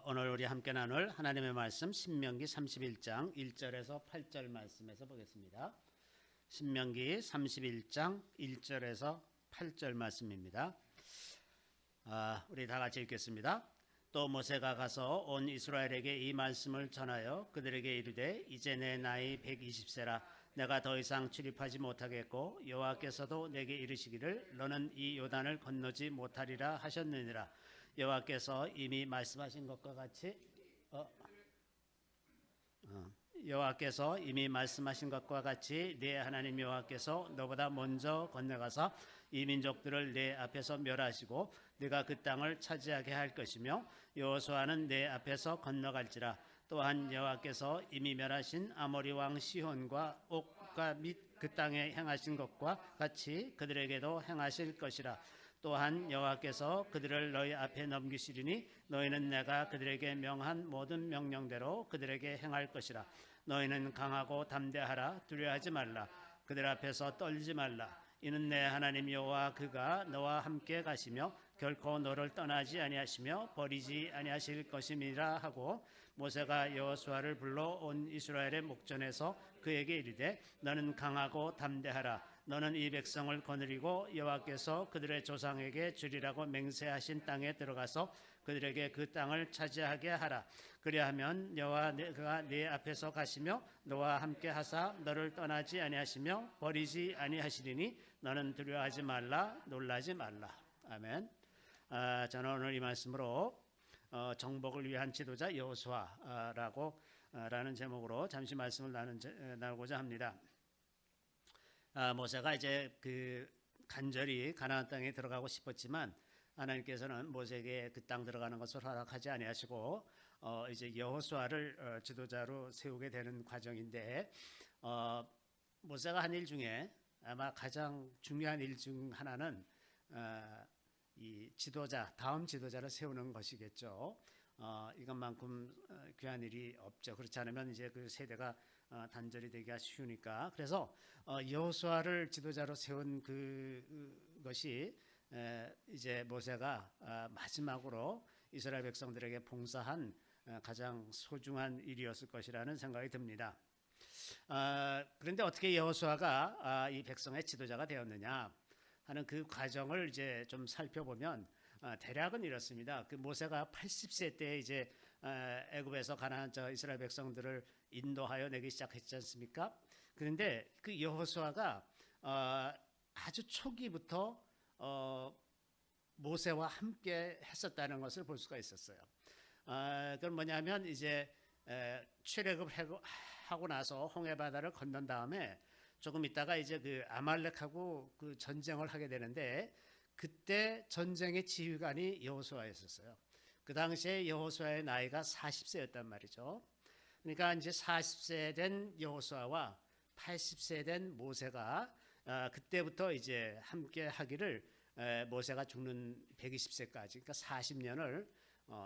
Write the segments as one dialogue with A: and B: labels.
A: 오늘 우리 함께 나눌 하나님의 말씀 신명기 31장 1절에서 8절 말씀에서 보겠습니다. 신명기 31장 1절에서 8절 말씀입니다. 우리 다 같이 읽겠습니다. 또 모세가 가서 온 이스라엘에게 이 말씀을 전하여 그들에게 이르되 이제 내 나이 120세라 내가 더 이상 출입하지 못하겠고 여호와께서도 내게 이르시기를 너는 이 요단을 건너지 못하리라 하셨느니라. 여호와께서 이미 말씀하신 것과 같이 여호와께서 이미 말씀하신 것과 같이 네 하나님 여호와께서 너보다 먼저 건너가서 이 민족들을 내 앞에서 멸하시고 네가 그 땅을 차지하게 할 것이며 여호수아는 내 앞에서 건너갈지라. 또한 여호와께서 이미 멸하신 아모리 왕 시혼과 옥과 및 그 땅에 행하신 것과 같이 그들에게도 행하실 것이라. 또한 여호와께서 그들을 너희 앞에 넘기시리니 너희는 내가 그들에게 명한 모든 명령대로 그들에게 행할 것이라. 너희는 강하고 담대하라. 두려워하지 말라. 그들 앞에서 떨지 말라. 이는 내 하나님 여호와 그가 너와 함께 가시며 결코 너를 떠나지 아니하시며 버리지 아니하실 것임이라 하고, 모세가 여호수아를 불러 온 이스라엘의 목전에서 그에게 이르되 너는 강하고 담대하라. 너는 이 백성을 거느리고 여호와께서 그들의 조상에게 주리라고 맹세하신 땅에 들어가서 그들에게 그 땅을 차지하게 하라. 그리하면 여호와가 네 앞에서 가시며 너와 함께 하사 너를 떠나지 아니하시며 버리지 아니하시리니 너는 두려워하지 말라. 놀라지 말라. 아멘. 저는 오늘 이 말씀으로 정복을 위한 지도자 여호수아라고 라는 제목으로 잠시 말씀을 나누고자 합니다. 모세가 이제 간절히 가나안 땅에 들어가고 싶었지만 하나님께서는 모세에게 그 땅 들어가는 것을 허락하지 아니하시고 이제 여호수아를 지도자로 세우게 되는 과정인데, 모세가 한 일 중에 아마 가장 중요한 일 중 하나는 이 다음 지도자를 세우는 것이겠죠. 이것만큼 귀한 일이 없죠. 그렇지 않으면 이제 그 세대가 단절이 되기가 쉬우니까. 그래서 여호수아를 지도자로 세운 그것이 이제 모세가 마지막으로 이스라엘 백성들에게 봉사한 가장 소중한 일이었을 것이라는 생각이 듭니다. 그런데 어떻게 여호수아가 이 백성의 지도자가 되었느냐 하는 그 과정을 이제 좀 살펴보면 대략은 이렇습니다. 그 모세가 80세 때 이제 애굽에서 가나안 이스라엘 백성들을 인도하여 내기 시작했지 않습니까? 그런데 그 여호수아가 아주 초기부터 모세와 함께 했었다는 것을 볼 수가 있었어요. 그건 뭐냐면 이제 출애굽하고 나서 홍해 바다를 건넌 다음에 조금 있다가 이제 그 아말렉하고 그 전쟁을 하게 되는데, 그때 전쟁의 지휘관이 여호수아였었어요. 그 당시에 여호수아의 나이가 40세였단 말이죠. 그러니까 이제 40세 된 여호수아와 80세 된 모세가 그때부터 이제 함께 하기를, 모세가 죽는 120세까지, 그러니까 40년을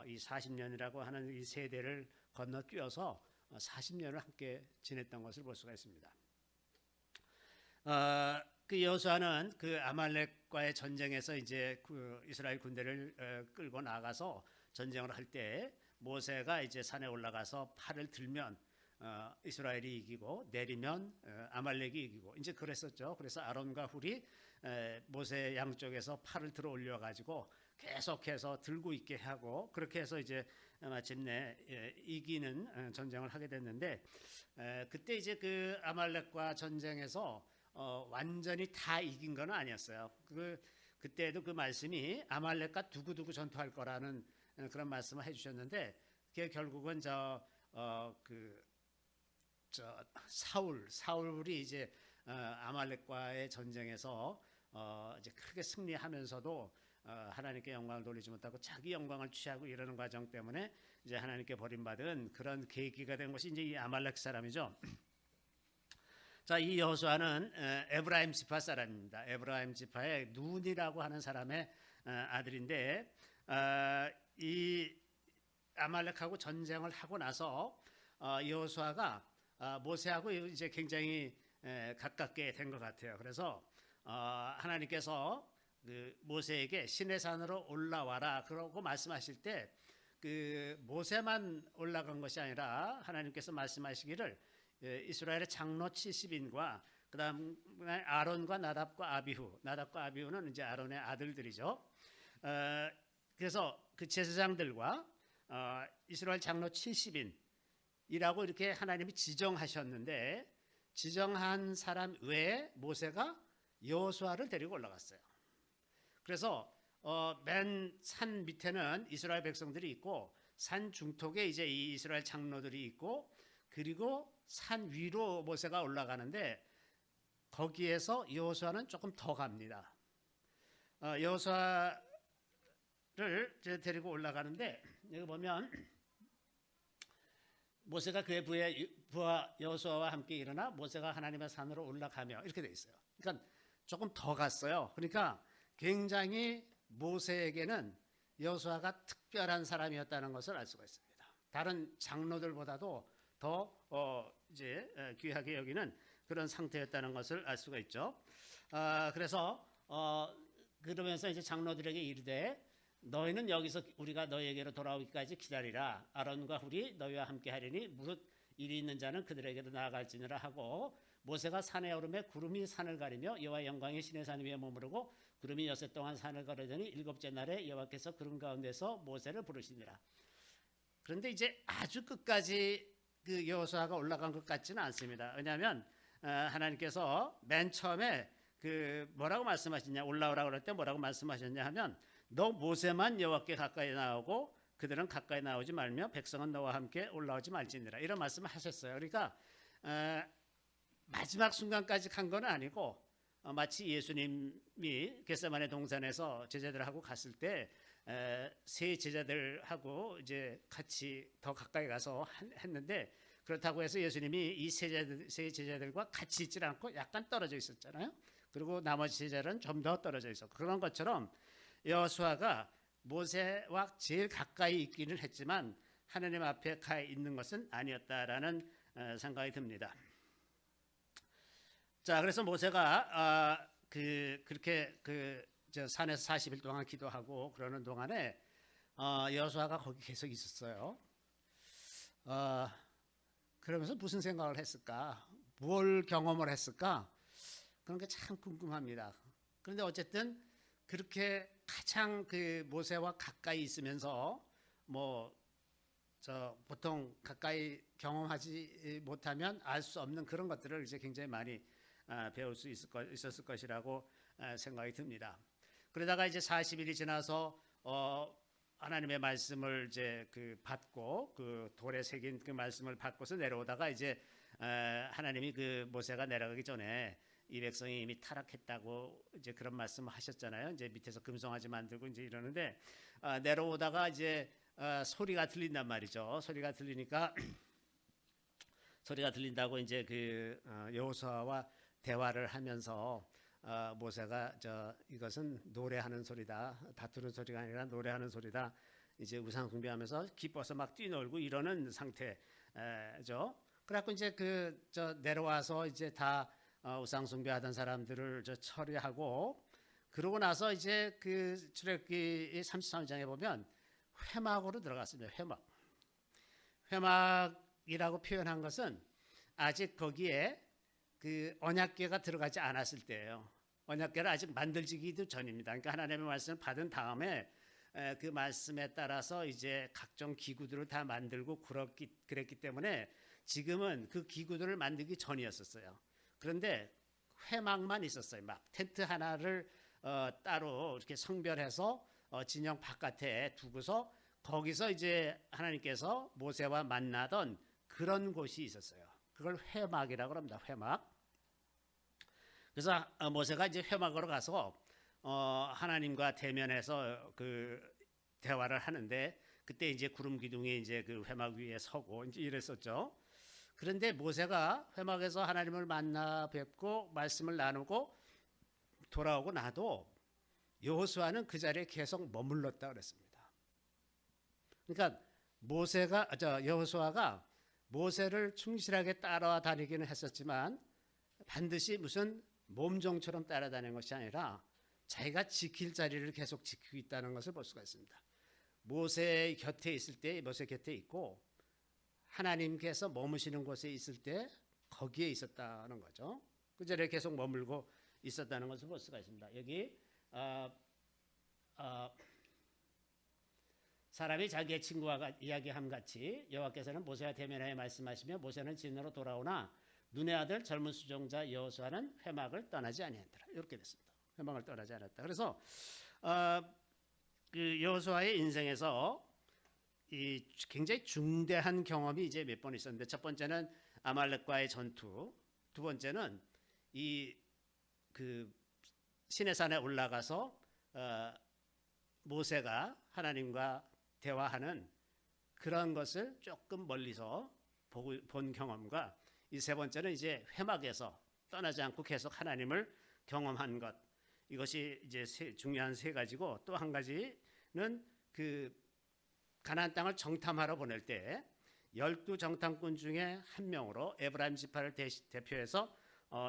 A: 이 40년이라고 하는 이 세대를 건너뛰어서 40년을 함께 지냈던 것을 볼 수가 있습니다. 그 여호수아는 그 아말렉과의 전쟁에서 이제 그 이스라엘 군대를 끌고 나가서 전쟁을 할 때 모세가 이제 산에 올라가서 팔을 들면 이스라엘이 이기고 내리면 아말렉이 이기고 이제 그랬었죠. 그래서 아론과 훌이 모세 양쪽에서 팔을 들어 올려 가지고 계속해서 들고 있게 하고, 그렇게 해서 이제 마침내 이기는 전쟁을 하게 됐는데, 그때 이제 그 아말렉과 전쟁에서 완전히 다 이긴 건 아니었어요. 그때도 그 말씀이 아말렉과 두고두고 전투할 거라는 그런 말씀을 해주셨는데, 그게 결국은 사울이 이제 아말렉과의 전쟁에서 이제 크게 승리하면서도 하나님께 영광을 돌리지 못하고 자기 영광을 취하고 이러는 과정 때문에 이제 하나님께 버림받은 그런 계기가 된 것이 이제 이 아말렉 사람이죠. 자, 이 여호수아는 에브라임 지파 사람입니다. 에브라임 지파의 눈이라고 하는 사람의 아들인데, 이 아말렉하고 전쟁을 하고 나서 여호수아가 모세하고 이제 굉장히 가깝게 된 것 같아요. 그래서 하나님께서 그 모세에게 시내산으로 올라와라 그러고 말씀하실 때 그 모세만 올라간 것이 아니라 하나님께서 말씀하시기를 이스라엘의 장로 70인과 그다음에 아론과 나답과 아비후는 이제 아론의 아들들이죠. 그래서 그 제사장들과 이스라엘 장로 70인이라고 이렇게 하나님이 지정하셨는데 지정한 사람 외에 모세가 여호수아를 데리고 올라갔어요. 그래서 맨 산 밑에는 이스라엘 백성들이 있고 산 중턱에 이제 이 이스라엘 장로들이 있고 그리고 산 위로 모세가 올라가는데 거기에서 여호수아는 조금 더 갑니다. 여호수아를 데리고 올라가는데 여기 보면 모세가 그의 부하 여호수아와 함께 일어나 모세가 하나님의 산으로 올라가며 이렇게 돼 있어요. 그러니까 조금 더 갔어요. 그러니까 굉장히 모세에게는 여호수아가 특별한 사람이었다는 것을 알 수가 있습니다. 다른 장로들보다도 더 이제 귀하게 여기는 그런 상태였다는 것을 알 수가 있죠. 그래서 그러면서 이제 장로들에게 이르되 너희는 여기서 우리가 너희에게로 돌아오기까지 기다리라. 아론과 훌이 너희와 함께 하리니 무릇 일이 있는 자는 그들에게로 나아갈지니라 하고 모세가 산에 오르매 구름이 산을 가리며 여호와의 영광이 시내산 위에 머무르고 구름이 여섯 동안 산을 가르더니 일곱째 날에 여호와께서 구름 가운데서 모세를 부르시니라. 그런데 이제 아주 끝까지 그 여호수아가 올라간 것 같지는 않습니다. 왜냐하면 하나님께서 맨 처음에 그 뭐라고 말씀하셨냐 올라오라고 그럴 때 뭐라고 말씀하셨냐 하면 너 모세만 여호와께 가까이 나오고 그들은 가까이 나오지 말며 백성은 너와 함께 올라오지 말지니라 이런 말씀을 하셨어요. 그러니까 마지막 순간까지 간 건 아니고 마치 예수님이 겟세마네 동산에서 제자들하고 갔을 때 세 제자들하고 이제 같이 더 가까이 가서 했는데 그렇다고 해서 예수님이 이 세 제자들과 같이 있지 않고 약간 떨어져 있었잖아요. 그리고 나머지 제자들은 좀 더 떨어져 있었고 그런 것처럼 여호수아가 모세와 제일 가까이 있기는 했지만 하나님 앞에 가 있는 것은 아니었다라는 생각이 듭니다. 자, 그래서 모세가 그렇게 저 산에서 40일 동안 기도하고 그러는 동안에 여호수아가 거기 계속 있었어요. 그러면서 무슨 생각을 했을까? 뭘 경험을 했을까? 그런 게 참 궁금합니다. 그런데 어쨌든 그렇게 가장 그 모세와 가까이 있으면서 보통 가까이 경험하지 못하면 알 수 없는 그런 것들을 이제 굉장히 많이 배울 수 있었을 것이라고 생각이 듭니다. 그러다가 이제 40일이 지나서 하나님의 말씀을 이제 받고 그 돌에 새긴 그 말씀을 받고서 내려오다가 이제 하나님이 그 모세가 내려가기 전에 이 백성이 이미 타락했다고 이제 그런 말씀을 하셨잖아요. 이제 밑에서 금송아지 만들고 이제 이러는데 내려오다가 이제 소리가 들린단 말이죠. 소리가 들리니까 소리가 들린다고 이제 그 여호수아와 대화를 하면서 모세가 이것은 노래하는 소리다, 다투는 소리가 아니라 노래하는 소리다. 이제 우상 숭배하면서 기뻐서 막 뛰놀고 이러는 상태죠. 그래갖고 이제 내려와서 이제 다 우상 숭배하던 사람들을 처리하고 그러고 나서 이제 그 출애굽기 33장에 보면 회막으로 들어갔습니다. 회막이라고 표현한 것은 아직 거기에 그 언약궤가 들어가지 않았을 때예요. 언약궤를 아직 만들지기도 전입니다. 그러니까 하나님의 말씀을 받은 다음에 그 말씀에 따라서 이제 각종 기구들을 다 만들고 그랬기 때문에 지금은 그 기구들을 만들기 전이었었어요. 그런데 회막만 있었어요. 막 텐트 하나를 따로 이렇게 성별해서 진영 바깥에 두고서 거기서 이제 하나님께서 모세와 만나던 그런 곳이 있었어요. 그걸 회막이라고 합니다. 회막. 그래서 모세가 이제 회막으로 가서 하나님과 대면해서 그 대화를 하는데 그때 이제 구름 기둥이 이제 그 회막 위에 서고 이제 이랬었죠. 그런데 모세가 회막에서 하나님을 만나 뵙고 말씀을 나누고 돌아오고 나도 여호수아는 그 자리에 계속 머물렀다 그랬습니다. 그러니까 여호수아가 모세를 충실하게 따라다니기는 했었지만 반드시 무슨 몸종처럼 따라다니는 것이 아니라 자기가 지킬 자리를 계속 지키고 있다는 것을 볼 수가 있습니다. 모세 곁에 있을 때 모세 곁에 있고 하나님께서 머무시는 곳에 있을 때 거기에 있었다는 거죠. 그 자리에 계속 머물고 있었다는 것을 볼 수가 있습니다. 여기 사람이 자기의 친구와 이야기함 같이 여호와께서는 모세와 대면하여 말씀하시며 모세는 진으로 돌아오나 눈의 아들 젊은 수종자 여호수아는 회막을 떠나지 아니하더라. 이렇게 됐습니다. 회막을 떠나지 않았다. 그래서 그 여호수아의 인생에서 이 굉장히 중대한 경험이 이제 몇 번 있었는데, 첫 번째는 아말렉과의 전투, 두 번째는 이 그 시내산에 올라가서 모세가 하나님과 대화하는 그런 것을 조금 멀리서 본 경험과, 이 세 번째는 이제 회막에서 떠나지 않고 계속 하나님을 경험한 것, 이것이 이제 중요한 세 가지고, 또 한 가지는 그 가나안 땅을 정탐하러 보낼 때 12 정탐꾼 중에 한 명으로 에브라임 지파를 대표해서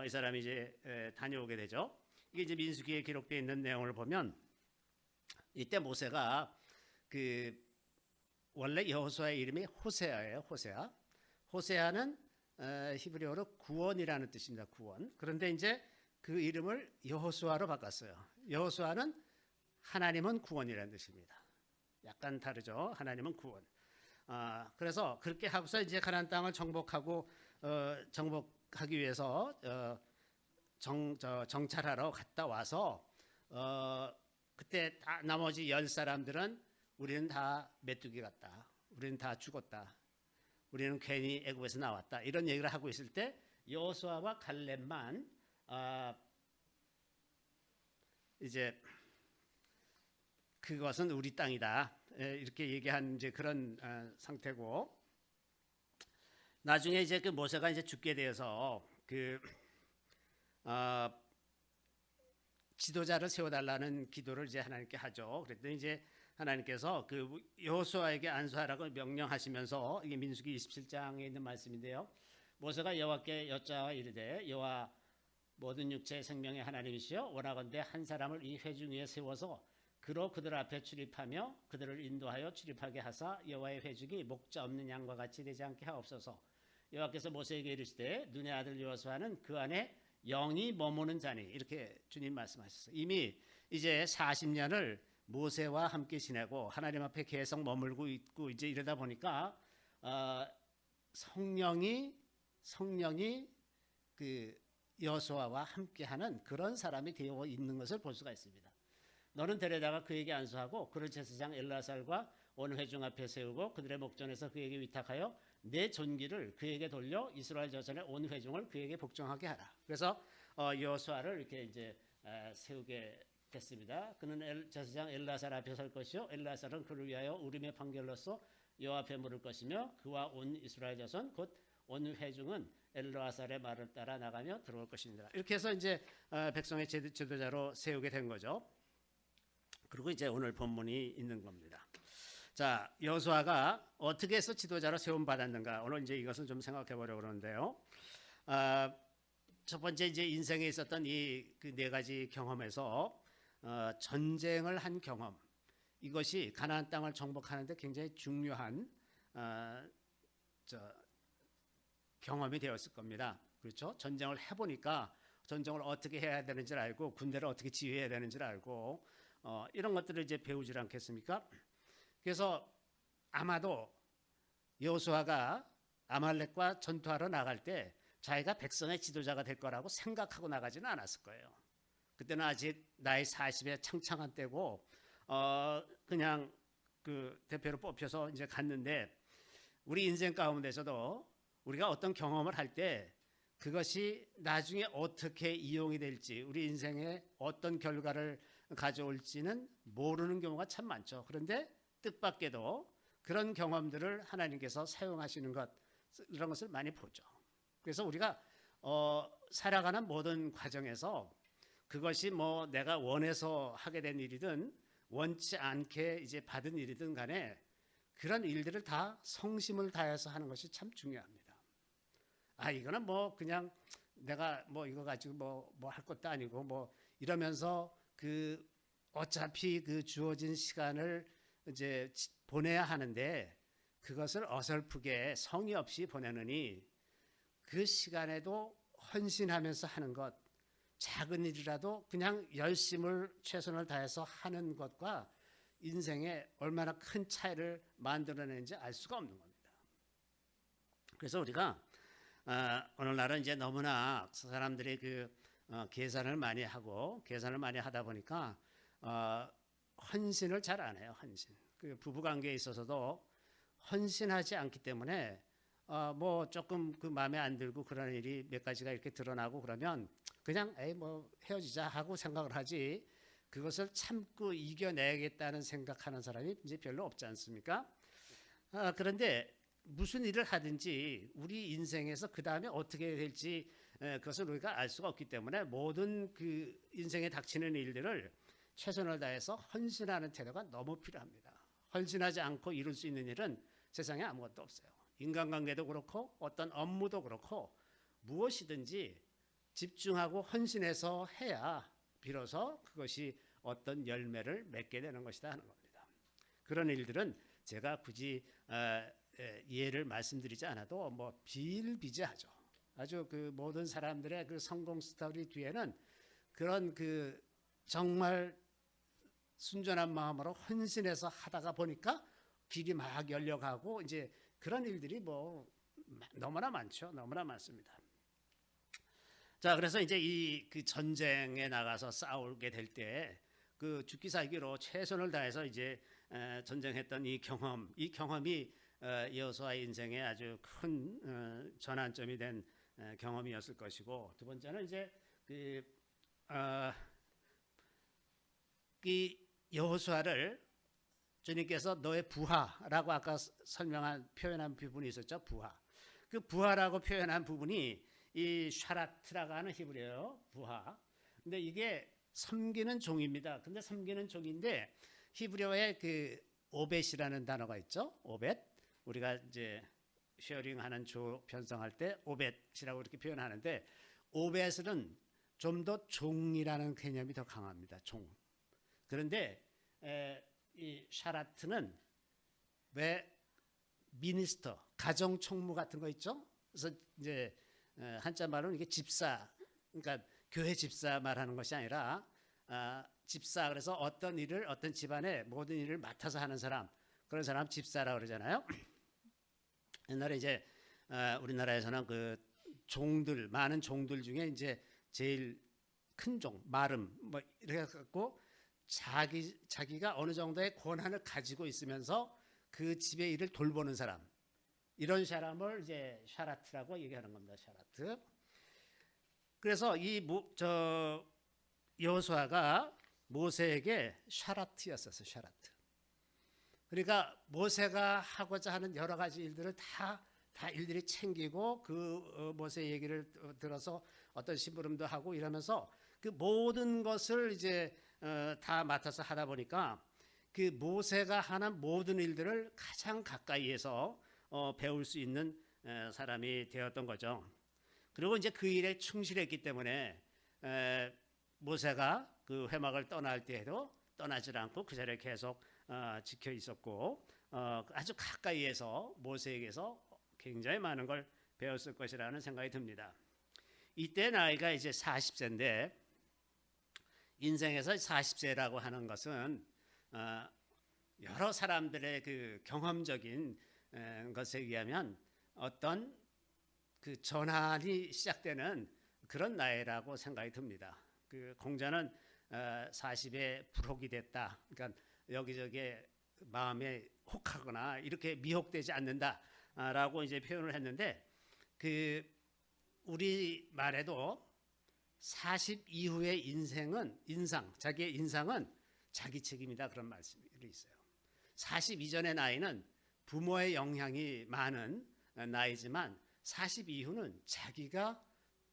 A: 이 사람이 이제 다녀오게 되죠. 이게 이제 민수기에 기록되어 있는 내용을 보면, 이때 모세가 그 원래 여호수아의 이름이 호세아예요. 호세아는 히브리어로 구원이라는 뜻입니다. 구원. 그런데 이제 그 이름을 여호수아로 바꿨어요. 여호수아는 하나님은 구원이라는 뜻입니다. 약간 다르죠. 하나님은 구원. 그래서 그렇게 하고서 이제 가나안 땅을 정복하기 위해서 정찰하러 갔다 와서 그때 다 나머지 10사람들은 우리는 다 메뚜기 같다. 우리는 다 죽었다. 우리는 괜히 애굽에서 나왔다. 이런 얘기를 하고 있을 때 여호수아와 갈렙만 이제 그것은 우리 땅이다. 이렇게 얘기한 이제 그런 상태고, 나중에 이제 그 모세가 이제 죽게 되어서 그 지도자를 세워달라는 기도를 이제 하나님께 하죠. 그랬더니 이제 하나님께서 그 여호수아에게 안수하라고 명령하시면서, 이게 민수기 27장에 있는 말씀인데요. 모세가 여호와께 여짜와 이르되 여호와 모든 육체의 생명의 하나님이시여 원하건대 한 사람을 이 회중 위에 세워서 그로 그들 앞에 출입하며 그들을 인도하여 출입하게 하사 여호와의 회중이 목자 없는 양과 같이 되지 않게 하옵소서. 여호와께서 모세에게 이르시되 눈의 아들 여호수아는 그 안에 영이 머무는 자니, 이렇게 주님 말씀하셨어요. 이미 이제 40년을 모세와 함께 지내고 하나님 앞에 계속 머물고 있고 이제 이러다 보니까 성령이 그 여호수아와 함께하는 그런 사람이 되어 있는 것을 볼 수가 있습니다. 너는 데려다가 그에게 안수하고 그를 제사장 엘르아살과 온 회중 앞에 세우고 그들의 목전에서 그에게 위탁하여 내 존귀를 그에게 돌려 이스라엘 자손의 온 회중을 그에게 복종하게 하라. 그래서 여호수아를 이렇게 이제 세우게 됐습니다. 그는 제사장 엘르아살 앞에 설 것이요 엘르아살은 그를 위하여 우림의 판결로서 여호와 앞에 물을 것이며 그와 온 이스라엘 자손 곧 온 회중은 엘르아살의 말을 따라 나가며 들어올 것입니다. 이렇게 해서 이제 백성의 지도자로 세우게 된 거죠. 그리고 이제 오늘 본문이 있는 겁니다. 자, 여호수아가 어떻게 해서 지도자로 세움 받았는가? 오늘 이제 이것을 좀 생각해 보려고 그러는데요. 첫 번째 이제 인생에 있었던 이 그 네 가지 경험에서 전쟁을 한 경험, 이것이 가나안 땅을 정복하는데 굉장히 중요한 경험이 되었을 겁니다. 그렇죠? 전쟁을 해보니까 전쟁을 어떻게 해야 되는지를 알고 군대를 어떻게 지휘해야 되는지를 알고 이런 것들을 이제 배우지 않겠습니까? 그래서 아마도 여호수아가 아말렉과 전투하러 나갈 때 자기가 백성의 지도자가 될 거라고 생각하고 나가지는 않았을 거예요. 그때는 아직 나이 40에 창창한 때고 그냥 그 대표로 뽑혀서 이제 갔는데, 우리 인생 가운데서도 우리가 어떤 경험을 할 때 그것이 나중에 어떻게 이용이 될지, 우리 인생에 어떤 결과를 가져올지는 모르는 경우가 참 많죠. 그런데 뜻밖에도 그런 경험들을 하나님께서 사용하시는 것, 이런 것을 많이 보죠. 그래서 우리가 살아가는 모든 과정에서 그것이 뭐 내가 원해서 하게 된 일이든 원치 않게 이제 받은 일이든 간에 그런 일들을 다 성심을 다해서 하는 것이 참 중요합니다. 이거는 뭐 그냥 내가 뭐 이거 가지고 뭐 할 것도 아니고 뭐 이러면서 그 어차피 그 주어진 시간을 이제 보내야 하는데 그것을 어설프게 성의 없이 보내느니 그 시간에도 헌신하면서 하는 것, 작은 일이라도 그냥 열심을 최선을 다해서 하는 것과 인생에 얼마나 큰 차이를 만들어내는지 알 수가 없는 겁니다. 그래서 우리가 오늘날은 이제 너무나 사람들이 계산을 많이 하다 보니까 헌신을 잘 안 해요. 헌신. 그 부부 관계에 있어서도 헌신하지 않기 때문에 뭐 조금 그 마음에 안 들고 그런 일이 몇 가지가 이렇게 드러나고 그러면 그냥 에이 뭐 헤어지자 하고 생각을 하지, 그것을 참고 이겨내겠다는 생각하는 사람이 이제 별로 없지 않습니까? 그런데 무슨 일을 하든지 우리 인생에서 그 다음에 어떻게 될지 그것을 우리가 알 수가 없기 때문에 모든 그 인생에 닥치는 일들을 최선을 다해서 헌신하는 태도가 너무 필요합니다. 헌신하지 않고 이룰 수 있는 일은 세상에 아무것도 없어요. 인간관계도 그렇고 어떤 업무도 그렇고 무엇이든지 집중하고 헌신해서 해야 비로소 그것이 어떤 열매를 맺게 되는 것이다 하는 겁니다. 그런 일들은 제가 굳이 예를 말씀드리지 않아도 뭐 비일비재하죠. 아주 그 모든 사람들의 그 성공 스토리 뒤에는 그런 그 정말 순전한 마음으로 헌신해서 하다가 보니까 길이 막 열려가고 이제 그런 일들이 뭐 너무나 많죠. 너무나 많습니다. 자, 그래서 이제 이 그 전쟁에 나가서 싸우게 될 때 그 죽기 살기로 최선을 다해서 이제 전쟁했던 이 경험이 여호수아의 인생에 아주 큰 전환점이 된 경험이었을 것이고, 두 번째는 이제 이 여호수아를 주님께서 너의 부하라고 아까 표현한 부분이 있었죠. 그 부하라고 표현한 부분이 이 샤라트라고 하는 히브리어요. 부하. 근데 이게 섬기는 종입니다. 근데 섬기는 종인데 히브리어에 그 오벳이라는 단어가 있죠. 오벳. 우리가 이제 쉐어링하는 조 편성할 때 오벳이라고 이렇게 표현하는데, 오벳은 좀 더 종이라는 개념이 더 강합니다. 종. 그런데 이 샤라트는 왜 미니스터, 가정 총무 같은 거 있죠? 그래서 이제 한자 말로는 이게 집사, 그러니까 교회 집사 말하는 것이 아니라 집사, 그래서 어떤 일을 어떤 집안의 모든 일을 맡아서 하는 사람, 그런 사람 집사라고 그러잖아요. 옛날에 이제 우리나라에서는 그 종들, 많은 종들 중에 이제 제일 큰 종, 마름 뭐 이렇게 갖고 자기가 어느 정도의 권한을 가지고 있으면서 그 집의 일을 돌보는 사람, 이런 사람을 이제 샤라트라고 얘기하는 겁니다. 샤라트. 그래서 여호수아가 모세에게 샤라트였었어요. 샤라트. 그러니까 모세가 하고자 하는 여러 가지 일들을 다 일일이 챙기고 그 모세 얘기를 들어서 어떤 심부름도 하고 이러면서 그 모든 것을 이제 다 맡아서 하다 보니까 그 모세가 하는 모든 일들을 가장 가까이에서 배울 수 있는 사람이 되었던 거죠. 그리고 이제 그 일에 충실했기 때문에 모세가 그 회막을 떠날 때에도 떠나질 않고 그 자리에 계속 지켜 있었고, 아주 가까이에서 모세에게서 굉장히 많은 걸 배웠을 것이라는 생각이 듭니다. 이때 나이가 이제 40세인데, 인생에서 40세라고 하는 것은 여러 사람들의 그 경험적인 것에 의하면 어떤 그 전환이 시작되는 그런 나이라고 생각이 듭니다. 그 공자는 40에 불혹이 됐다. 그러니까 여기저기에 마음에 혹하거나 이렇게 미혹되지 않는다라고 이제 표현을 했는데, 그 우리 말에도 40 이후의 자기의 인상은 자기 책임이다, 그런 말씀이 있어요. 40 이전의 나이는 부모의 영향이 많은 나이지만 40 이후는 자기가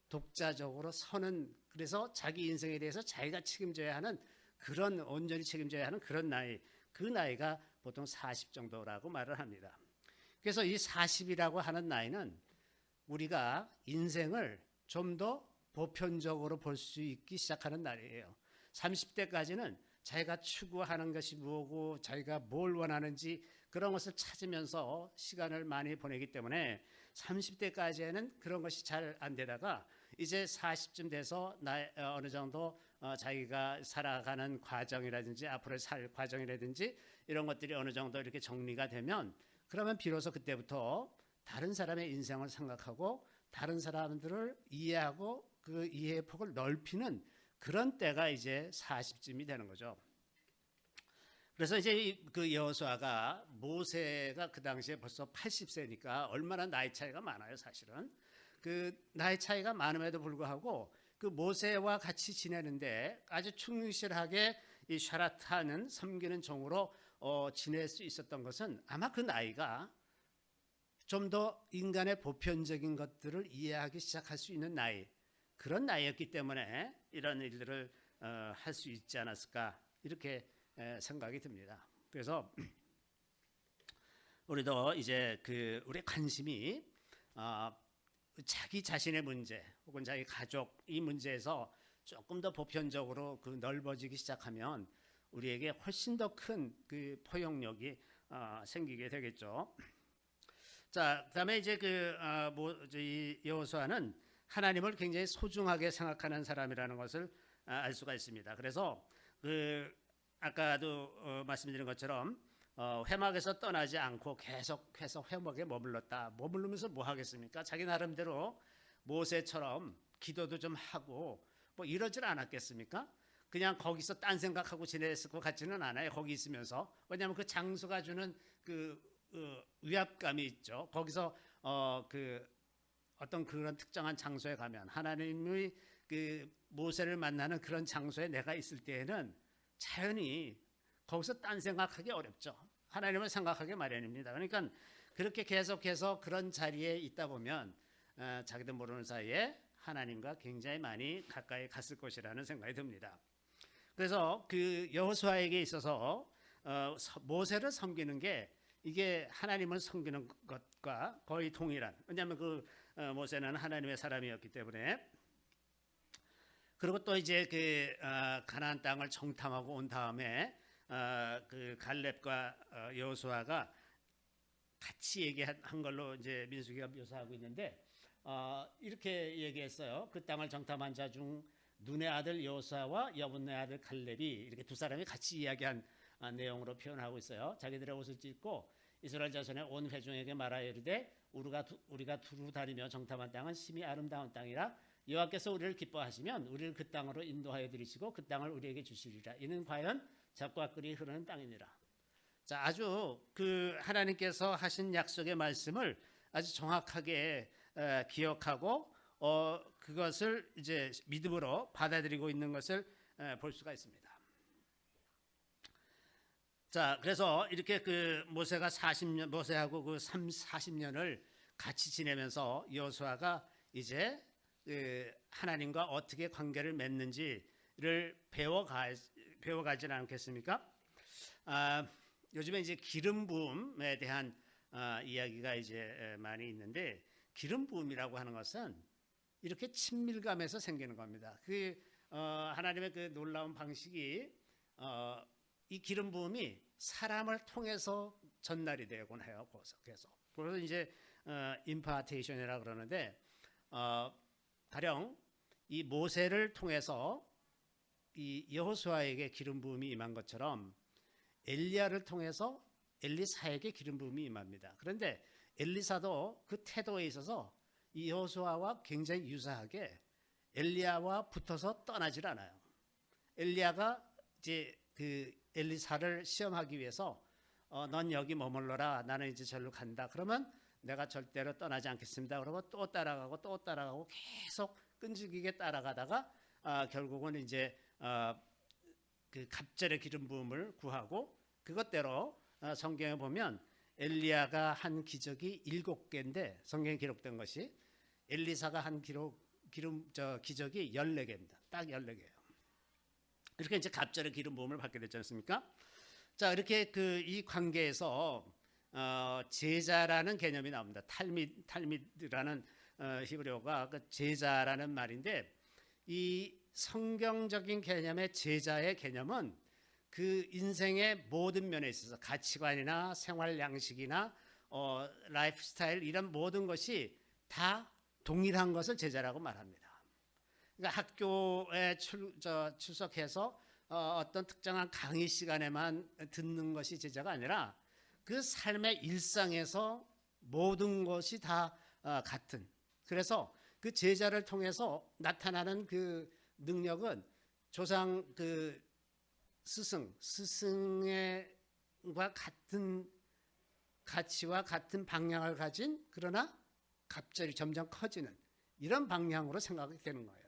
A: 독자적으로 서는, 그래서 자기 인생에 대해서 자기가 책임져야 하는, 그런 온전히 책임져야 하는 그런 나이, 그 나이가 보통 40 정도라고 말을 합니다. 그래서 이 40이라고 하는 나이는 우리가 인생을 좀 더 보편적으로 볼 수 있기 시작하는 날이에요. 30대까지는 자기가 추구하는 것이 뭐고 자기가 뭘 원하는지 그런 것을 찾으면서 시간을 많이 보내기 때문에 30대까지에는 그런 것이 잘 안 되다가 이제 40쯤 돼서 어느 정도 자기가 살아가는 과정이라든지 앞으로 살 과정이라든지 이런 것들이 어느 정도 이렇게 정리가 되면 그러면 비로소 그때부터 다른 사람의 인생을 생각하고 다른 사람들을 이해하고 그 이해의 폭을 넓히는 그런 때가 이제 40쯤이 되는 거죠. 그래서 이제 그 여호수아가 모세가 그 당시에 벌써 80세니까 얼마나 나이 차이가 많아요, 사실은. 그 나이 차이가 많음에도 불구하고 그 모세와 같이 지내는데 아주 충실하게 이 샤라타는 섬기는 종으로 지낼 수 있었던 것은 아마 그 나이가 좀 더 인간의 보편적인 것들을 이해하기 시작할 수 있는 나이, 그런 나이였기 때문에 이런 일들을 할 수 있지 않았을까 이렇게 생각이 듭니다. 그래서 우리도 이제 그 우리 관심이 자기 자신의 문제 혹은 자기 가족 이 문제에서 조금 더 보편적으로 그 넓어지기 시작하면 우리에게 훨씬 더 큰 그 포용력이 생기게 되겠죠. 자, 그다음에 이제 이 여호수아는 하나님을 굉장히 소중하게 생각하는 사람이라는 것을 알 수가 있습니다. 그래서 그 아까도 말씀드린 것처럼 회막에서 떠나지 않고 계속해서 회막에 머물르면서 뭐 하겠습니까? 자기 나름대로 모세처럼 기도도 좀 하고 뭐 이러질 않았겠습니까? 그냥 거기서 딴 생각하고 지냈을 것 같지는 않아요. 거기 있으면서. 왜냐하면 그 장소가 주는 그 위압감이 있죠. 거기서 그 어떤 그런 특정한 장소에 가면 하나님의 그 모세를 만나는 그런 장소에 내가 있을 때에는 자연히 거기서 딴 생각하기 어렵죠. 하나님을 생각하기 마련입니다. 그러니까 그렇게 계속해서 그런 자리에 있다 보면 자기도 모르는 사이에 하나님과 굉장히 많이 가까이 갔을 것이라는 생각이 듭니다. 그래서 그 여호수아에게 있어서 모세를 섬기는 게 이게 하나님을 섬기는 것과 거의 동일한, 왜냐하면 그 모세는 하나님의 사람이었기 때문에. 그리고 또 이제 그 가나안 땅을 정탐하고 온 다음에 그 갈렙과 여호수아가 같이 얘기한 걸로 이제 민수기가 묘사하고 있는데 이렇게 얘기했어요. 그 땅을 정탐한 자 중 눈의 아들 여호수아와 여분의 아들 갈렙이, 이렇게 두 사람이 같이 이야기한 내용으로 표현하고 있어요. 자기들의 옷을 찢고 이스라엘 자손의 온 회중에게 말하여 이르되 우리가 두루 다니며 정탐한 땅은 심히 아름다운 땅이라 여호와께서 우리를 기뻐하시면 우리를 그 땅으로 인도하여 들이시고 그 땅을 우리에게 주시리라. 이는 과연 젖과 꿀이 흐르는 땅이니라. 자, 아주 그 하나님께서 하신 약속의 말씀을 아주 정확하게 기억하고 그것을 이제 믿음으로 받아들이고 있는 것을 볼 수가 있습니다. 자, 그래서 이렇게 그 모세가 40년, 모세하고 그 40년을 같이 지내면서 여호수아가 이제 그 하나님과 어떻게 관계를 맺는지를 배워가지는 않겠습니까? 요즘에 이제 기름 부음에 대한 이야기가 이제 많이 있는데, 기름 부음이라고 하는 것은 이렇게 친밀감에서 생기는 겁니다. 그 하나님의 그 놀라운 방식이 이 기름 부음이 사람을 통해서 전달이 되곤 해요. 그래서 이제 임파테이션이라 그러는데 가령 이 모세를 통해서 이 여호수아에게 기름 부음이 임한 것처럼 엘리야를 통해서 엘리사에게 기름 부음이 임합니다. 그런데 엘리사도 그 태도에 있어서 이 여호수아와 굉장히 유사하게 엘리야와 붙어서 떠나질 않아요. 엘리야가 이제 그 엘리사를 시험하기 위해서 넌 여기 머물러라, 나는 이제 절로 간다. 그러면 내가 절대로 떠나지 않겠습니다. 그러고 또 따라가고 계속 끈질기게 따라가다가 결국은 이제 그 갑절의 기름 부음을 구하고, 그것대로 성경에 보면 엘리야가 한 기적이 7개인데 성경에 기록된 것이, 엘리사가 한 기적이 14개입니다. 딱 14개예요. 이렇게 이제 갑절의 기름 부음을 받게 됐지 않습니까? 자, 이렇게 그 이 관계에서 제자라는 개념이 나옵니다. 탈미드라는 히브리어가 그 제자라는 말인데, 이 성경적인 개념의 제자의 개념은 그 인생의 모든 면에 있어서 가치관이나 생활 양식이나 라이프 스타일 이런 모든 것이 다 동일한 것을 제자라고 말합니다. 그러니까 학교에 출석해서 어떤 특정한 강의 시간에만 듣는 것이 제자가 아니라 그 삶의 일상에서 모든 것이 다 같은. 그래서 그 제자를 통해서 나타나는 그 능력은 조상 그 스승과 같은 가치와 같은 방향을 가진, 그러나 갑자기 점점 커지는 이런 방향으로 생각이 되는 거예요.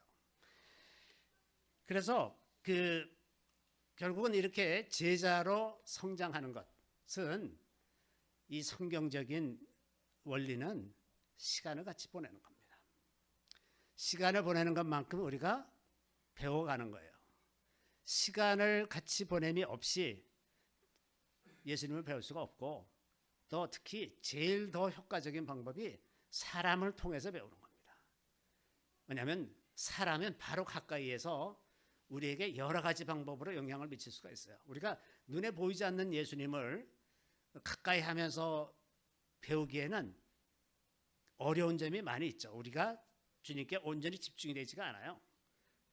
A: 그래서 결국은 이렇게 제자로 성장하는 것은 이 성경적인 원리는 시간을 같이 보내는 겁니다. 시간을 보내는 것만큼 우리가 배워가는 거예요. 시간을 같이 보냄이 없이 예수님을 배울 수가 없고, 또 특히 제일 더 효과적인 방법이 사람을 통해서 배우는 겁니다. 왜냐하면 사람은 바로 가까이에서 우리에게 여러 가지 방법으로 영향을 미칠 수가 있어요. 우리가 눈에 보이지 않는 예수님을 가까이 하면서 배우기에는 어려운 점이 많이 있죠. 우리가 주님께 온전히 집중이 되지가 않아요.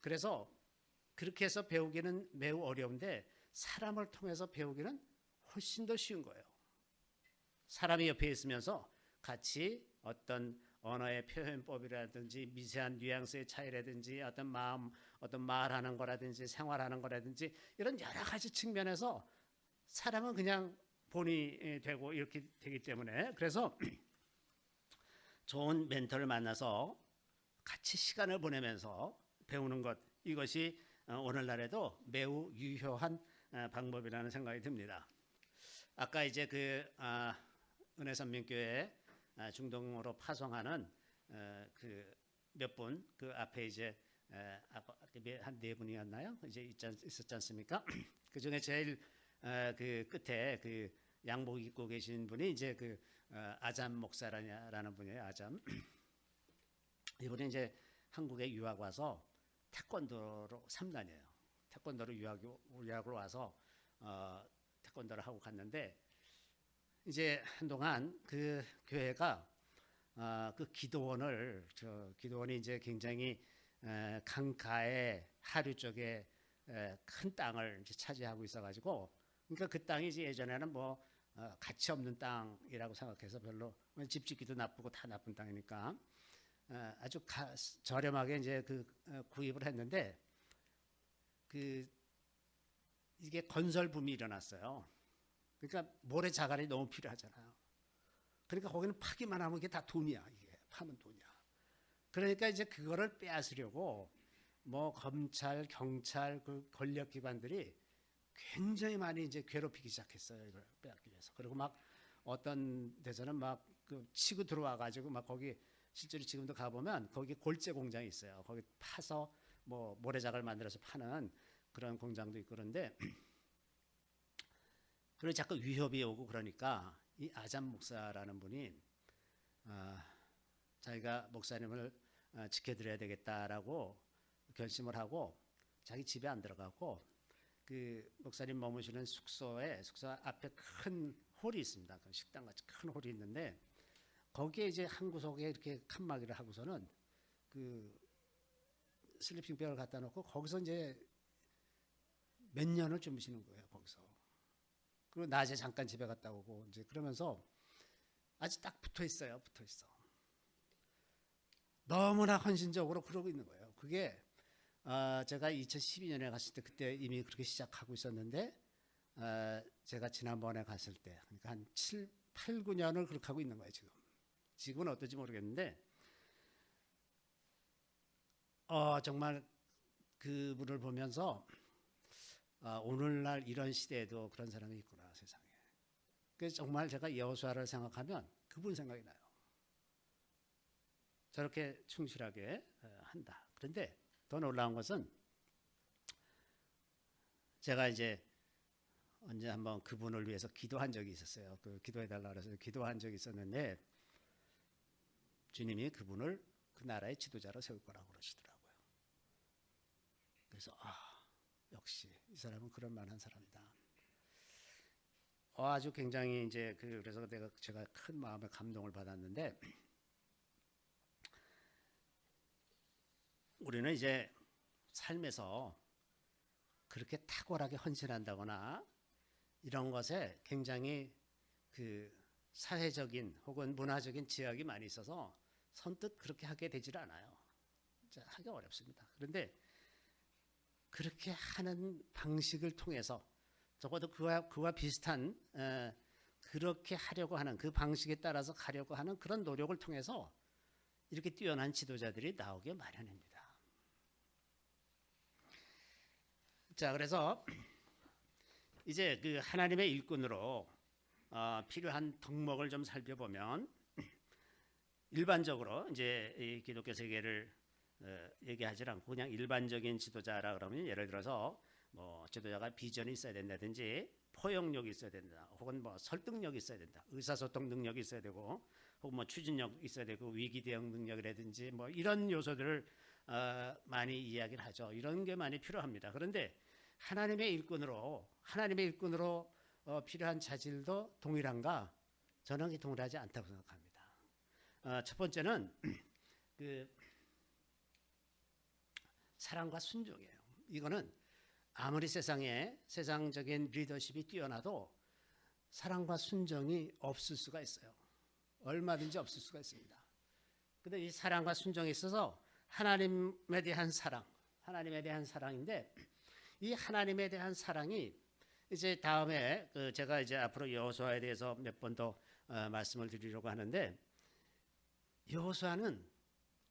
A: 그래서 그렇게 해서 배우기는 매우 어려운데 사람을 통해서 배우기는 훨씬 더 쉬운 거예요. 사람이 옆에 있으면서 같이 어떤 언어의 표현법이라든지 미세한 뉘앙스의 차이라든지 어떤 마음, 어떤 말하는 거라든지 생활하는 거라든지 이런 여러 가지 측면에서 사람은 그냥 본이 되고 이렇게 되기 때문에, 그래서 좋은 멘토를 만나서 같이 시간을 보내면서 배우는 것, 이것이 오늘날에도 매우 유효한 방법이라는 생각이 듭니다. 아까 이제 은혜선민교회 중동으로 파송하는 그 몇 분, 그 앞에 이제 한 네 분이었나요? 이제 있었지 않습니까? 그 중에 제일 그 끝에 그 양복 입고 계신 분이 이제 아잠 목사라는 분이에요. 아잠. 이분이 이제 한국에 유학 와서 태권도로 3단이에요. 태권도로 유학으로 와서 태권도를 하고 갔는데, 이제 한동안 그 교회가 그 기도원이 이제 굉장히 강가의 하류 쪽에 큰 땅을 이제 차지하고 있어가지고, 그러니까 그 땅이 이제 예전에는 뭐 가치 없는 땅이라고 생각해서 별로, 집 짓기도 나쁘고 다 나쁜 땅이니까 아주 저렴하게 이제 구입을 했는데, 이게 건설 붐이 일어났어요. 그러니까 모래 자갈이 너무 필요하잖아요. 그러니까 거기는 파기만 하면 이게 다 돈이야. 이게 파면 돈이야. 그러니까 이제 그거를 빼앗으려고 뭐 검찰, 경찰, 그 권력 기관들이 굉장히 많이 이제 괴롭히기 시작했어요. 이걸 빼앗기 위해서. 그리고 막 어떤 데서는 막 치고 들어와 가지고 막 거기 실제로 지금도 가보면 거기 골재 공장이 있어요. 거기 파서 뭐 모래자갈 만들어서 파는 그런 공장도 있고, 그런데 그리고 자꾸 위협이 오고 그러니까 이 아잠 목사라는 분이 자기가 목사님을 지켜드려야 되겠다라고 결심을 하고 자기 집에 안 들어가고 그 목사님 머무시는 숙소 앞에 큰 홀이 있습니다. 그 식당 같이 큰 홀이 있는데 거기에 이제 한 구석에 이렇게 칸막이를 하고서는 그 슬리핑백을 갖다 놓고 거기서 이제 몇 년을 주무시는 거예요. 거기서. 그리고 낮에 잠깐 집에 갔다 오고 이제 그러면서 아주 딱 붙어 있어요. 붙어 있어. 너무나 헌신적으로 그러고 있는 거예요. 그게 제가 2012년에 갔을 때 그때 이미 그렇게 시작하고 있었는데 제가 지난번에 갔을 때 그러니까 한 7, 8, 9년을 그렇게 하고 있는 거예요. 지금은 어떨지 모르겠는데 정말 그분을 보면서 오늘날 이런 시대에도 그런 사람이 있구나, 세상에. 그래서 정말 제가 여호수아를 생각하면 그분 생각이 나요. 저렇게 충실하게 한다. 그런데 더 놀라운 것은 제가 이제 언제 한번 그분을 위해서 기도한 적이 있었어요. 기도해달라고 해서 기도한 적이 있었는데 주님이 그분을 그 나라의 지도자로 세울 거라고 그러시더라고요. 그래서 역시 이 사람은 그럴 만한 사람이다. 아주 굉장히 이제 그래서 제가 큰 마음의 감동을 받았는데, 우리는 이제 삶에서 그렇게 탁월하게 헌신한다거나 이런 것에 굉장히 사회적인 혹은 문화적인 제약이 많이 있어서 선뜻 그렇게 하게 되질 않아요. 하기 어렵습니다. 그런데 그렇게 하는 방식을 통해서 적어도 그와 비슷한 그렇게 하려고 하는 그 방식에 따라서 가려고 하는 그런 노력을 통해서 이렇게 뛰어난 지도자들이 나오게 마련입니다. 자, 그래서 이제 하나님의 일꾼으로 필요한 덕목을 좀 살펴보면, 일반적으로 이제 이 기독교 세계를 얘기하지 않고 그냥 일반적인 지도자라 그러면, 예를 들어서 뭐 지도자가 비전이 있어야 된다든지, 포용력이 있어야 된다, 혹은 뭐 설득력이 있어야 된다, 의사소통 능력이 있어야 되고, 혹은 뭐 추진력 있어야 되고, 위기 대응 능력이라든지 뭐 이런 요소들을 많이 이야기를 하죠. 이런 게 많이 필요합니다. 그런데 하나님의 일꾼으로 필요한 자질도 동일한가? 저는 동일하지 않다고 생각합니다. 첫 번째는 사랑과 순종이에요. 이거는 아무리 세상적인 리더십이 뛰어나도 사랑과 순종이 없을 수가 있어요. 얼마든지 없을 수가 있습니다. 근데 이 사랑과 순종에 있어서 하나님에 대한 사랑인데, 이 하나님에 대한 사랑이 이제 다음에 제가 이제 앞으로 여호수아에 대해서 몇 번 더 말씀을 드리려고 하는데, 여호수아는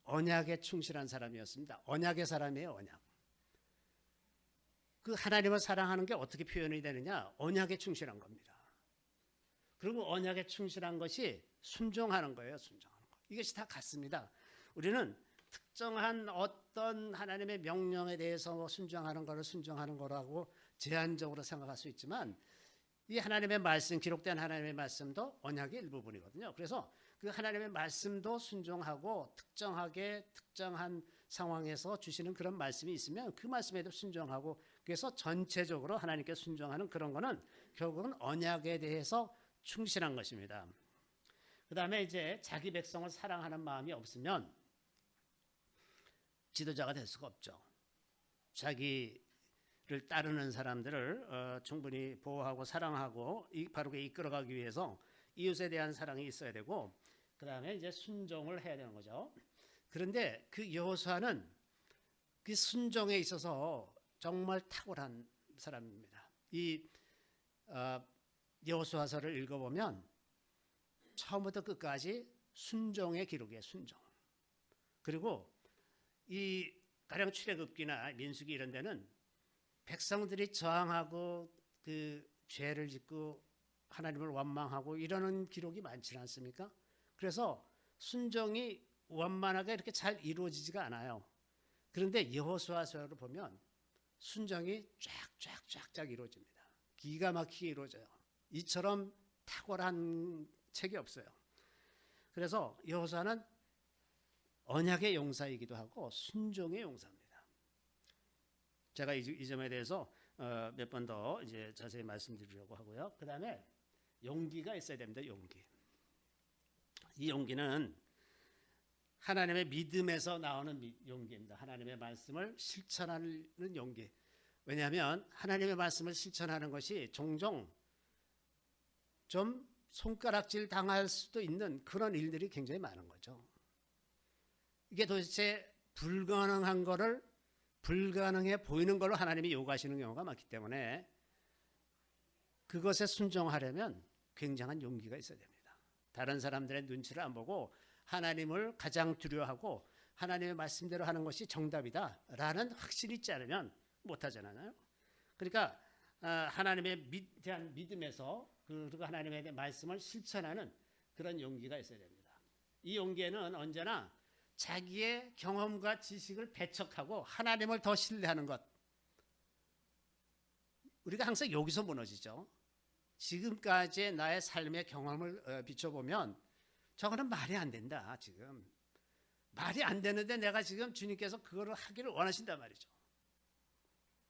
A: 언약에 충실한 사람이었습니다. 언약의 사람이에요. 언약. 하나님을 사랑하는 게 어떻게 표현이 되느냐? 언약에 충실한 겁니다. 그리고 언약에 충실한 것이 순종하는 거예요. 순종하는 거. 이것이 다 같습니다. 우리는 특정한 어떤 하나님의 명령에 대해서 순종하는 거라고 제한적으로 생각할 수 있지만, 이 하나님의 말씀, 기록된 하나님의 말씀도 언약의 일부분이거든요. 그래서 그 하나님의 말씀도 순종하고, 특정한 상황에서 주시는 그런 말씀이 있으면 그 말씀에도 순종하고, 그래서 전체적으로 하나님께 순종하는 그런 거는 결국은 언약에 대해서 충실한 것입니다. 그 다음에 이제 자기 백성을 사랑하는 마음이 없으면 지도자가 될 수가 없죠. 자기를 따르는 사람들을 충분히 보호하고 사랑하고 바르게 이끌어가기 위해서 이웃에 대한 사랑이 있어야 되고, 그 다음에 이제 순종을 해야 되는 거죠. 그런데 여호수아는 그 순종에 있어서 정말 탁월한 사람입니다. 이 여호수아서를 읽어보면 처음부터 끝까지 순종의 기록이에요. 순종. 그리고 이 가령 출애굽기나 민수기 이런 데는 백성들이 저항하고 죄를 짓고 하나님을 원망하고 이러는 기록이 많지 않습니까? 그래서 순종이 원만하게 이렇게 잘 이루어지지가 않아요. 그런데 여호수아서를 보면 순종이 쫙쫙쫙쫙 이루어집니다. 기가 막히게 이루어져요. 이처럼 탁월한 책이 없어요. 그래서 여호수아는 언약의 용사이기도 하고 순종의 용사입니다. 제가 이 점에 대해서 몇 번 더 이제 자세히 말씀드리려고 하고요. 그 다음에 용기가 있어야 됩니다. 용기. 이 용기는 하나님의 믿음에서 나오는 용기입니다. 하나님의 말씀을 실천하는 용기. 왜냐하면 하나님의 말씀을 실천하는 것이 종종 좀 손가락질 당할 수도 있는 그런 일들이 굉장히 많은 거죠. 이게 도대체 불가능한 거를 불가능해 보이는 걸로 하나님이 요구하시는 경우가 많기 때문에 그것에 순종하려면 굉장한 용기가 있어야 됩니다. 다른 사람들의 눈치를 안 보고 하나님을 가장 두려워하고 하나님의 말씀대로 하는 것이 정답이다라는 확신이 있지 않으면 못하잖아요. 그러니까 하나님에 대한 믿음에서 그리고 하나님에 대한 말씀을 실천하는 그런 용기가 있어야 됩니다. 이 용기에는 언제나 자기의 경험과 지식을 배척하고 하나님을 더 신뢰하는 것. 우리가 항상 여기서 무너지죠. 지금까지의 나의 삶의 경험을 비춰보면 저거는 말이 안 된다. 지금 말이 안 되는데 내가 지금 주님께서 그거를 하기를 원하신단 말이죠.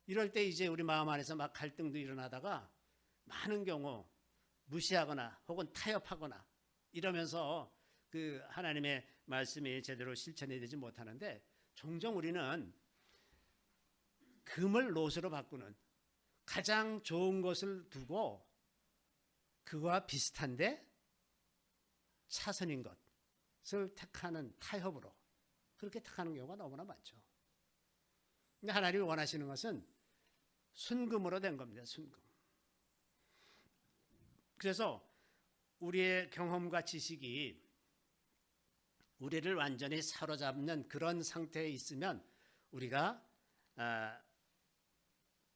A: 이럴 때 이제 우리 마음 안에서 막 갈등도 일어나다가 많은 경우 무시하거나 혹은 타협하거나 이러면서 그 하나님의 말씀이 제대로 실천이 되지 못하는데, 종종 우리는 금을 롯으로 바꾸는, 가장 좋은 것을 두고 그와 비슷한데 차선인 것을 택하는 타협으로 그렇게 택하는 경우가 너무나 많죠. 근데 하나님이 원하시는 것은 순금으로 된 겁니다. 순금. 그래서 우리의 경험과 지식이 우리를 완전히 사로잡는 그런 상태에 있으면 우리가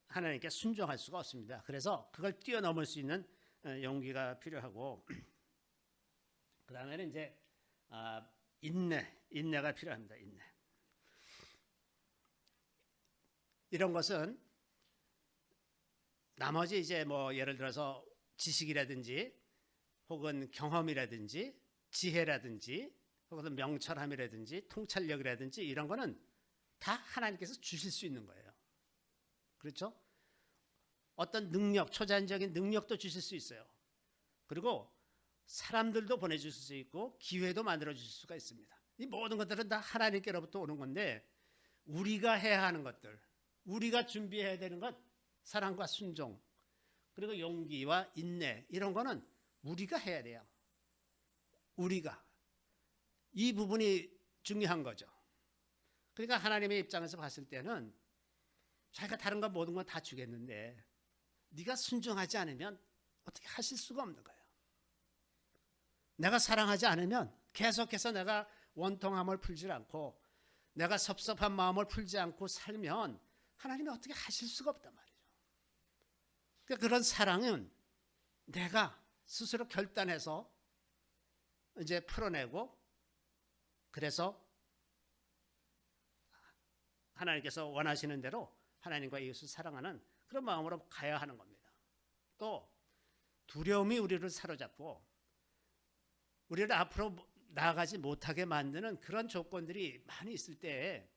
A: 하나님께 순종할 수가 없습니다. 그래서 그걸 뛰어넘을 수 있는 용기가 필요하고, 그 다음에는 이제 인내가 필요합니다. 인내. 이런 것은 나머지 이제 뭐 예를 들어서 지식이라든지 혹은 경험이라든지 지혜라든지 혹은 명철함이라든지 통찰력이라든지 이런 거는 다 하나님께서 주실 수 있는 거예요. 그렇죠? 어떤 능력, 초자연적인 능력도 주실 수 있어요. 그리고 사람들도 보내주실 수 있고 기회도 만들어 주실 수가 있습니다. 이 모든 것들은 다 하나님께로부터 오는 건데, 우리가 해야 하는 것들, 우리가 준비해야 되는 것, 사랑과 순종, 그리고 용기와 인내, 이런 거는 우리가 해야 돼요. 우리가. 이 부분이 중요한 거죠. 그러니까 하나님의 입장에서 봤을 때는 자기가 다른 것 모든 건 다 주겠는데 네가 순종하지 않으면 어떻게 하실 수가 없는 거예요. 내가 사랑하지 않으면 계속해서 내가 원통함을 풀지 않고 내가 섭섭한 마음을 풀지 않고 살면 하나님이 어떻게 하실 수가 없단 말이죠. 그러니까 그런 사랑은 내가 스스로 결단해서 이제 풀어내고, 그래서 하나님께서 원하시는 대로 하나님과 이웃을 사랑하는 그런 마음으로 가야 하는 겁니다. 또 두려움이 우리를 사로잡고 우리를 앞으로 나아가지 못하게 만드는 그런 조건들이 많이 있을 때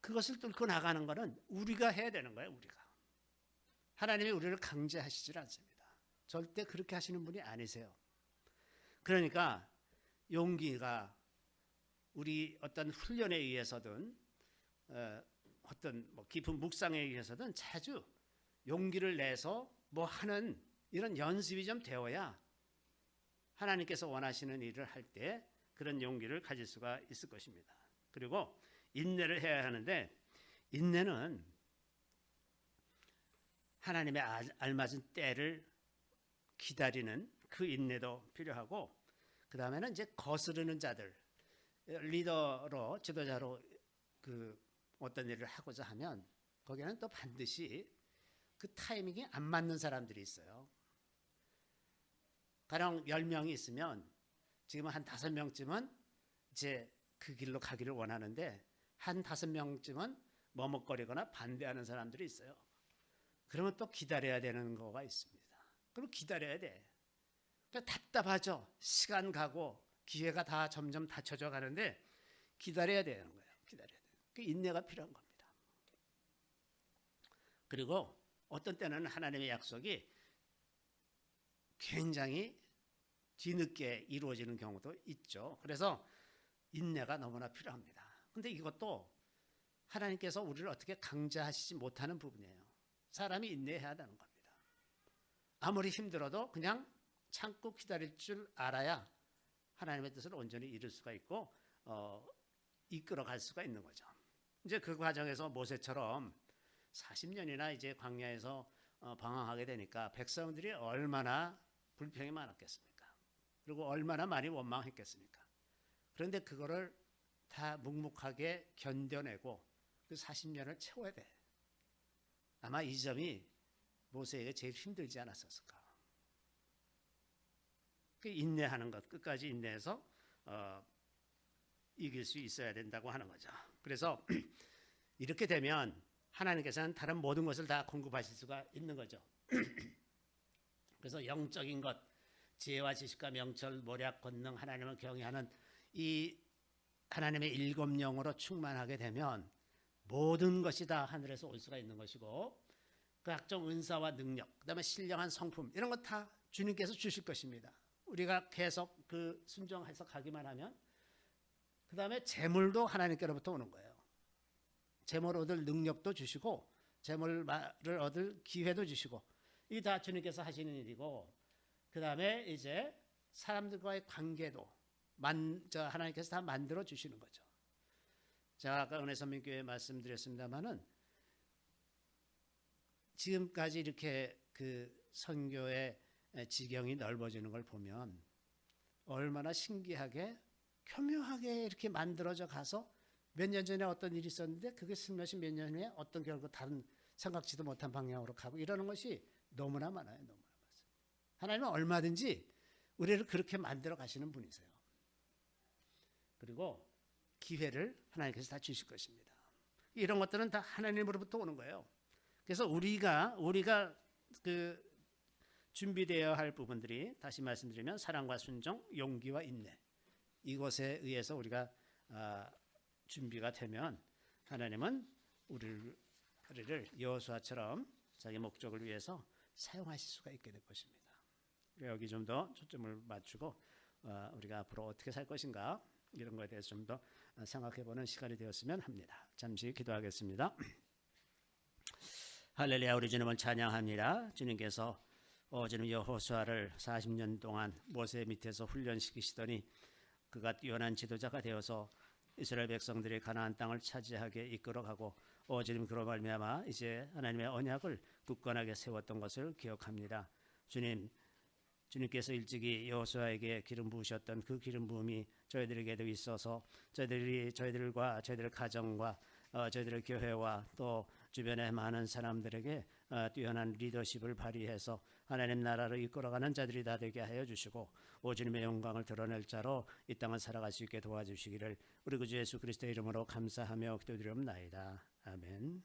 A: 그것을 뚫고 나가는 것은 우리가 해야 되는 거예요. 우리가. 하나님이 우리를 강제하시질 않습니다. 절대 그렇게 하시는 분이 아니세요. 그러니까 용기가 우리 어떤 훈련에 의해서든 어떤 깊은 묵상에 의해서든 자주 용기를 내서 뭐 하는 이런 연습이 좀 되어야 하나님께서 원하시는 일을 할 때 그런 용기를 가질 수가 있을 것입니다. 그리고 인내를 해야 하는데, 인내는 하나님의 알맞은 때를 기다리는 그 인내도 필요하고, 그 다음에는 이제 거스르는 자들, 리더로 지도자로 그 어떤 일을 하고자 하면 거기는 또 반드시 그 타이밍이 안 맞는 사람들이 있어요. 가령 10명이 있으면 지금 한 5명쯤은 이제 그 길로 가기를 원하는데 한 5명쯤은 머뭇거리거나 반대하는 사람들이 있어요. 그러면 또 기다려야 되는 거가 있습니다. 그럼 기다려야 돼. 그러니까 답답하죠. 시간 가고 기회가 다 점점 닫혀져 가는데 기다려야 되는 거예요. 기다려야 돼요. 그 인내가 필요한 겁니다. 그리고 어떤 때는 하나님의 약속이 굉장히 뒤늦게 이루어지는 경우도 있죠. 그래서 인내가 너무나 필요합니다. 근데 이것도 하나님께서 우리를 어떻게 강제하시지 못하는 부분이에요. 사람이 인내해야 하는 겁니다. 아무리 힘들어도 그냥 참고 기다릴 줄 알아야 하나님의 뜻을 온전히 이룰 수가 있고 이끌어갈 수가 있는 거죠. 이제 그 과정에서 모세처럼 40년이나 이제 광야에서 방황하게 되니까 백성들이 얼마나 불평이 많았겠습니까? 그리고 얼마나 많이 원망했겠습니까? 그런데 그거를 다 묵묵하게 견뎌내고 그 40년을 채워야 돼. 아마 이 점이 모세에게 제일 힘들지 않았을까? 그 인내하는 것, 끝까지 인내해서 이길 수 있어야 된다고 하는 거죠. 그래서 이렇게 되면 하나님께서는 다른 모든 것을 다 공급하실 수가 있는 거죠. 그래서 영적인 것, 지혜와 지식과 명철, 모략, 권능, 하나님을 경외하는 이 하나님의 7영으로 충만하게 되면 모든 것이 다 하늘에서 올 수가 있는 것이고 각종 은사와 능력, 그다음에 신령한 성품 이런 거 다 주님께서 주실 것입니다. 우리가 계속 그 순종해서 가기만 하면 그다음에 재물도 하나님께로부터 오는 거예요. 재물 얻을 능력도 주시고 재물을 얻을 기회도 주시고 이게 다 주님께서 하시는 일이고 그다음에 이제 사람들과의 관계도 하나님께서 다 만들어 주시는 거죠. 제가 아까 은혜선민교회 말씀드렸습니다마는 지금까지 이렇게 그 선교의 지경이 넓어지는 걸 보면 얼마나 신기하게 교묘하게 이렇게 만들어져 가서 몇 년 전에 어떤 일이 있었는데 그게 슬며시 몇 년 후에 어떤 결과 다른 생각지도 못한 방향으로 가고 이러는 것이 너무나 많아요. 너무나 많습니다. 하나님은 얼마든지 우리를 그렇게 만들어 가시는 분이세요. 그리고 기회를 하나님께서 다 주실 것입니다. 이런 것들은 다 하나님으로부터 오는 거예요. 그래서 우리가 그 준비되어야 할 부분들이 다시 말씀드리면 사랑과 순종, 용기와 인내 이것에 의해서 우리가 준비가 되면 하나님은 우리를 여호수아처럼 자기 목적을 위해서 사용하실 수가 있게 될 것입니다. 여기 좀 더 초점을 맞추고 우리가 앞으로 어떻게 살 것인가 이런 것에 대해서 좀 더 생각해보는 시간이 되었으면 합니다. 잠시 기도하겠습니다. 할렐루야. 우리 주님을 찬양합니다. 주님께서 주님 여호수아를 40년 동안 모세 밑에서 훈련시키시더니 그가 뛰어난 지도자가 되어서 이스라엘 백성들이 가나안 땅을 차지하게 이끌어가고 주님 그로 말미암아 이제 하나님의 언약을 굳건하게 세웠던 것을 기억합니다. 주님께서 일찍이 여호수아에게 기름 부으셨던 그 기름 부음이 저희들에게도 있어서 저희들과 저희들 가정과 저희들의 교회와 또 주변의 많은 사람들에게 뛰어난 리더십을 발휘해서 하나님 나라를 이끌어가는 자들이 다 되게 하여 주시고 주님의 영광을 드러낼 자로 이 땅을 살아갈 수 있게 도와주시기를 우리 구주 예수 그리스도의 이름으로 감사하며 기도드리옵나이다. 아멘.